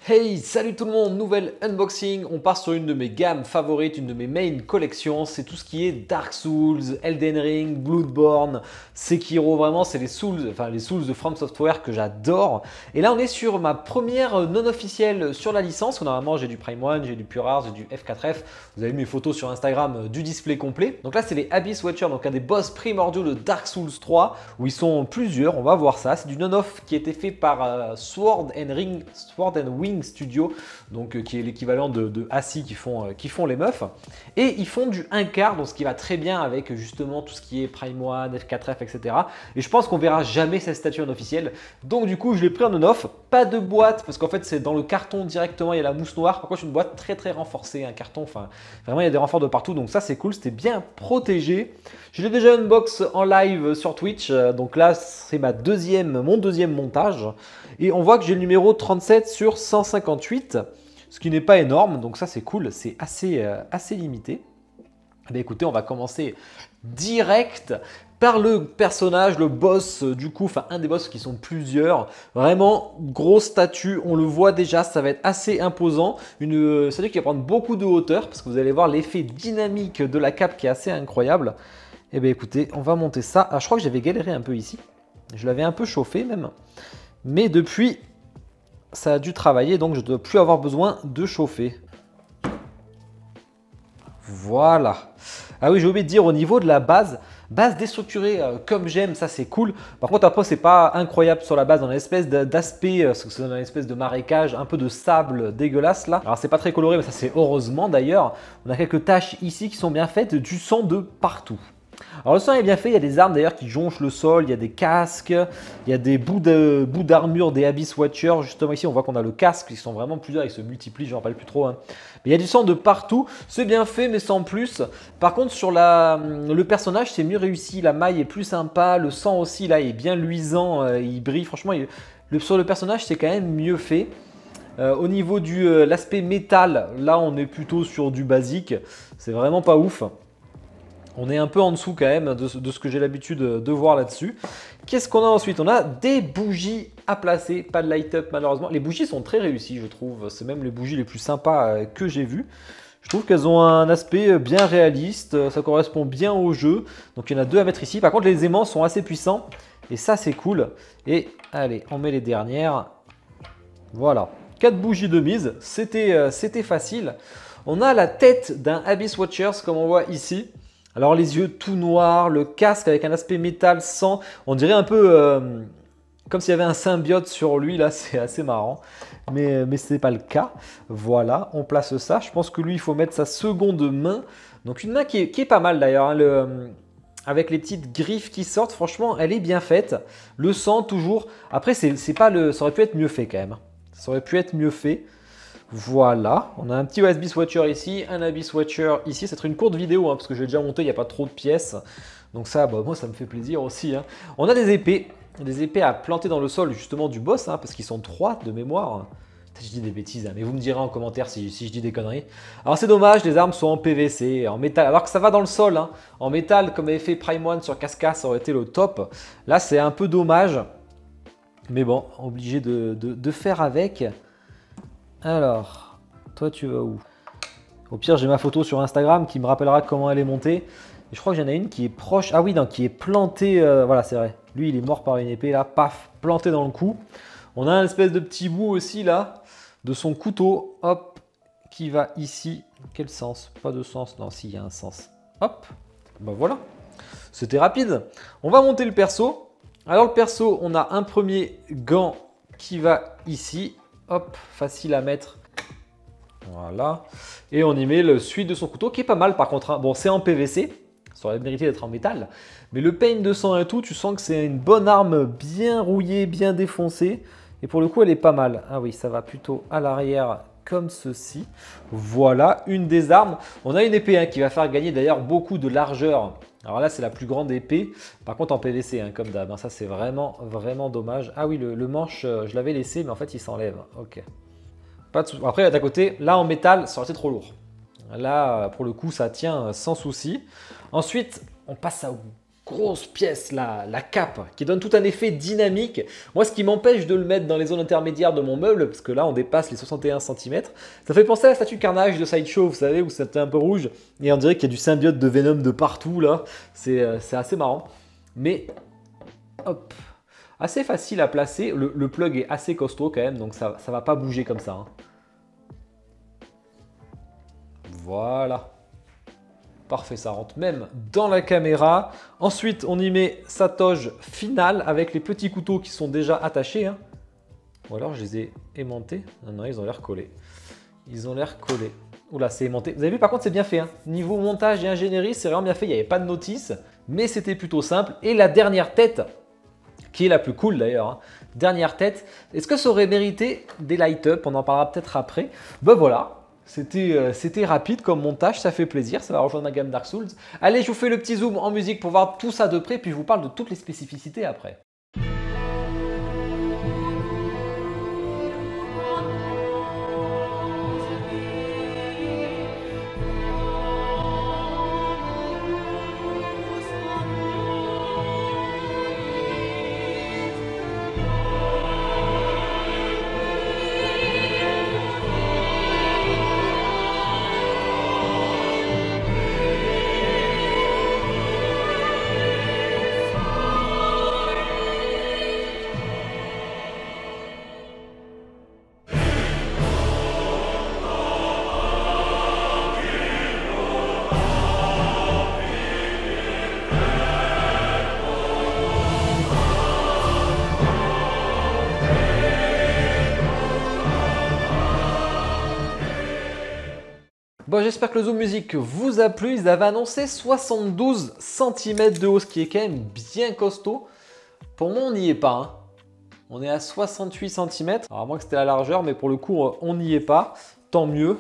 Hey, salut tout le monde, nouvelle unboxing, on part sur une de mes gammes favorites, une de mes main collections, c'est tout ce qui est Dark Souls, Elden Ring, Bloodborne, Sekiro, vraiment c'est les Souls de From Software que j'adore. Et là on est sur ma première non officielle sur la licence, normalement j'ai du Prime 1, j'ai du Pure Hearts, j'ai du F4F, vous avez vu mes photos sur Instagram du display complet. Donc là c'est les Abyss Watcher, donc un des boss primordiaux de Dark Souls 3, où ils sont plusieurs, on va voir ça, c'est du non-off qui a été fait par Sword and Wing Studio, donc qui est l'équivalent de ASSI qui font les meufs, et ils font du 1/4, donc ce qui va très bien avec justement tout ce qui est Prime 1, F4F, etc. Et je pense qu'on verra jamais cette statue en officiel, donc du coup je l'ai pris en on-off, pas de boîte parce qu'en fait c'est dans le carton directement, il y a la mousse noire, par contre une boîte très renforcée, un carton, enfin vraiment il y a des renforts de partout, donc ça c'est cool, c'était bien protégé. Je l'ai déjà unbox en live sur Twitch, donc là c'est mon deuxième montage. Et on voit que j'ai le numéro 37 sur 158, ce qui n'est pas énorme, donc ça c'est cool, c'est assez limité. Mais écoutez, on va commencer direct par le personnage, le boss du coup, enfin un des boss qui sont plusieurs. Vraiment, grosse statue, on le voit déjà, ça va être assez imposant. Une statue qui va prendre beaucoup de hauteur, parce que vous allez voir l'effet dynamique de la cape qui est assez incroyable. Et bien écoutez, on va monter ça. Alors, je crois que j'avais galéré un peu ici, je l'avais un peu chauffé même. Mais depuis, ça a dû travailler, donc je ne dois plus avoir besoin de chauffer. Voilà. Ah oui, j'ai oublié de dire au niveau de la base déstructurée comme j'aime, ça c'est cool. Par contre, après, c'est pas incroyable sur la base, on a une espèce d'aspect, parce que c'est une espèce de marécage, un peu de sable dégueulasse là. Alors, c'est pas très coloré, mais ça c'est heureusement d'ailleurs. On a quelques taches ici qui sont bien faites, du sang de partout. Alors le sang est bien fait, il y a des armes d'ailleurs qui jonchent le sol, il y a des casques, il y a des bouts d'armure des Abyss Watchers. Justement ici on voit qu'on a le casque, ils sont vraiment plusieurs, ils se multiplient, je ne me rappelle plus trop. Hein. Mais il y a du sang de partout, c'est bien fait mais sans plus. Par contre sur le personnage c'est mieux réussi, la maille est plus sympa, le sang aussi là est bien luisant, il brille. Franchement sur le personnage c'est quand même mieux fait. Au niveau de l'aspect métal, là on est plutôt sur du basique, c'est vraiment pas ouf. On est un peu en dessous quand même de ce que j'ai l'habitude de voir là-dessus. Qu'est-ce qu'on a ensuite? On a des bougies à placer, pas de light-up malheureusement. Les bougies sont très réussies je trouve, c'est même les bougies les plus sympas que j'ai vues. Je trouve qu'elles ont un aspect bien réaliste, ça correspond bien au jeu. Donc il y en a deux à mettre ici. Par contre les aimants sont assez puissants et ça c'est cool. Et allez, on met les dernières. Voilà, 4 bougies de mise, c'était facile. On a la tête d'un Abyss Watchers comme on voit ici. Alors les yeux tout noirs, le casque avec un aspect métal sang, on dirait un peu comme s'il y avait un symbiote sur lui, là c'est assez marrant, mais ce n'est pas le cas. Voilà, on place ça, je pense que lui il faut mettre sa seconde main, donc une main qui est pas mal d'ailleurs, hein, avec les petites griffes qui sortent, franchement elle est bien faite, le sang toujours, après c'est pas ça aurait pu être mieux fait quand même, ça aurait pu être mieux fait. Voilà, on a un petit Abyss Watcher ici, un Abyss Watcher ici. C'est une courte vidéo hein, parce que j'ai déjà monté, il n'y a pas trop de pièces. Donc ça, bah, moi ça me fait plaisir aussi. Hein. On a des épées à planter dans le sol justement du boss, hein, parce qu'ils sont 3 de mémoire. Je dis des bêtises, hein, mais vous me direz en commentaire si je dis des conneries. Alors c'est dommage, les armes sont en PVC, en métal, alors que ça va dans le sol. Hein. En métal, comme avait fait Prime 1 sur Casca, ça aurait été le top. Là c'est un peu dommage, mais bon, obligé de faire avec. Alors, toi tu vas où? Au pire, j'ai ma photo sur Instagram qui me rappellera comment elle est montée. Et je crois qu'il y en a une qui est proche. Ah oui, non, qui est plantée. Voilà, c'est vrai. Lui, il est mort par une épée là, paf, planté dans le cou. On a un espèce de petit bout aussi là, de son couteau, hop, qui va ici. Quel sens? Pas de sens. Non, si, il y a un sens. Hop, ben voilà. C'était rapide. On va monter le perso. Alors, le perso, on a un premier gant qui va ici. Hop, facile à mettre. Voilà. Et on y met le suite de son couteau qui est pas mal par contre. Hein. Bon, c'est en PVC. Ça aurait mérité d'être en métal. Mais le pain de sang et tout, tu sens que c'est une bonne arme bien rouillée, bien défoncée. Et pour le coup, elle est pas mal. Ah oui, ça va plutôt à l'arrière comme ceci. Voilà, une des armes. On a une épée hein, qui va faire gagner d'ailleurs beaucoup de largeur. Alors là, c'est la plus grande épée. Par contre, en PVC, hein, comme d'hab. Hein, ça, c'est vraiment dommage. Ah oui, le manche, je l'avais laissé, mais en fait, il s'enlève. Ok. Pas de Après, d'à côté, là, en métal, ça aurait été trop lourd. Là, pour le coup, ça tient sans souci. Ensuite, on passe à grosse pièce, la cape, qui donne tout un effet dynamique. Moi, ce qui m'empêche de le mettre dans les zones intermédiaires de mon meuble, parce que là, on dépasse les 61 cm, ça fait penser à la statue Carnage de Sideshow, vous savez, où c'était un peu rouge, et on dirait qu'il y a du symbiote de Venom de partout, là. C'est assez marrant. Mais, hop, assez facile à placer. Le plug est assez costaud quand même, donc ça ne va pas bouger comme ça. Hein. Voilà. Parfait, ça rentre même dans la caméra. Ensuite, on y met sa toge finale avec les petits couteaux qui sont déjà attachés. Hein. Ou alors, je les ai aimantés. Non, non, ils ont l'air collés. Ils ont l'air collés. Oula, c'est aimanté. Vous avez vu, par contre, c'est bien fait. Hein. Niveau montage et ingénierie, c'est vraiment bien fait. Il n'y avait pas de notice, mais c'était plutôt simple. Et la dernière tête, qui est la plus cool d'ailleurs. Hein. Dernière tête. Est-ce que ça aurait mérité des light-up? On en parlera peut-être après. Ben voilà. C'était rapide comme montage, ça fait plaisir, ça va rejoindre ma gamme Dark Souls. Allez, je vous fais le petit zoom en musique pour voir tout ça de près, puis je vous parle de toutes les spécificités après. Bon, j'espère que le zoom musique vous a plu. Ils avaient annoncé 72 cm de haut, ce qui est quand même bien costaud. Pour moi, on n'y est pas. Hein. On est à 68 cm. Alors, à moins que c'était la largeur, mais pour le coup, on n'y est pas. Tant mieux.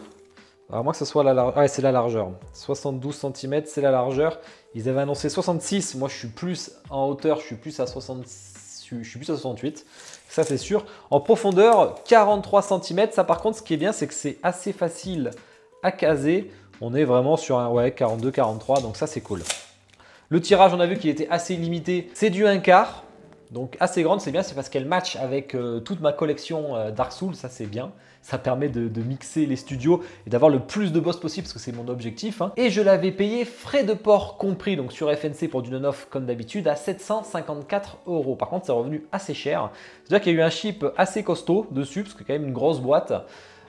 Alors, à moins que ce soit la largeur. Ouais, c'est la largeur. 72 cm, c'est la largeur. Ils avaient annoncé 66. Moi, je suis plus en hauteur. Je suis plus à 68. Ça, c'est sûr. En profondeur, 43 cm. Ça, par contre, ce qui est bien, c'est que c'est assez facile à caser. On est vraiment sur un 42-43, donc ça c'est cool. Le tirage, on a vu qu'il était assez limité, c'est du 1/4, donc assez grande, c'est bien, c'est parce qu'elle match avec toute ma collection Dark Souls, ça c'est bien. Ça permet de mixer les studios et d'avoir le plus de boss possible, parce que c'est mon objectif. Hein. Et je l'avais payé frais de port compris, donc sur FNC pour du non-off comme d'habitude, à 754 €. Par contre, c'est revenu assez cher. C'est-à-dire qu'il y a eu un chip assez costaud dessus, parce que c'est quand même une grosse boîte.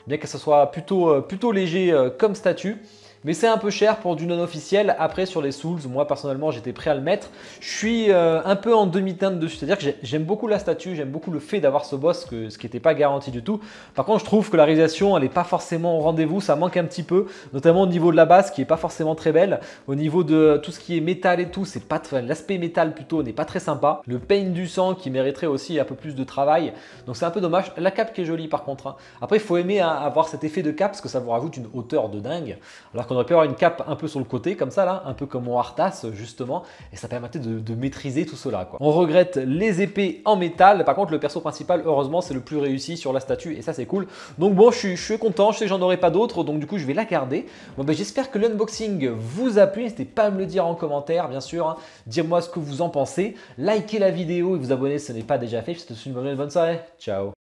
Bien que ce soit plutôt léger comme statut. Mais c'est un peu cher pour du non officiel. Après, sur les Souls, moi personnellement, j'étais prêt à le mettre. Je suis un peu en demi-teinte dessus. C'est-à-dire que j'aime beaucoup la statue, j'aime beaucoup le fait d'avoir ce boss, ce qui n'était pas garanti du tout. Par contre, je trouve que la réalisation, elle n'est pas forcément au rendez-vous. Ça manque un petit peu, notamment au niveau de la base, qui n'est pas forcément très belle. Au niveau de tout ce qui est métal et tout, c'est pas l'aspect métal plutôt n'est pas très sympa. Le paint du sang qui mériterait aussi un peu plus de travail. Donc c'est un peu dommage. La cape qui est jolie par contre. Hein. Après, il faut aimer avoir cet effet de cape parce que ça vous rajoute une hauteur de dingue. Alors qu'on aurait pu avoir une cape un peu sur le côté comme ça là, un peu comme mon Arthas justement, et ça permettait de maîtriser tout cela quoi. On regrette les épées en métal, par contre le perso principal heureusement c'est le plus réussi sur la statue et ça c'est cool. Donc bon, je suis content, je sais que j'en aurai pas d'autres, donc du coup je vais la garder. Bon ben j'espère que l'unboxing vous a plu, n'hésitez pas à me le dire en commentaire bien sûr, hein. Dire-moi ce que vous en pensez, likez la vidéo et vous abonner si ce n'est pas déjà fait. Je vous souhaite une bonne soirée, ciao.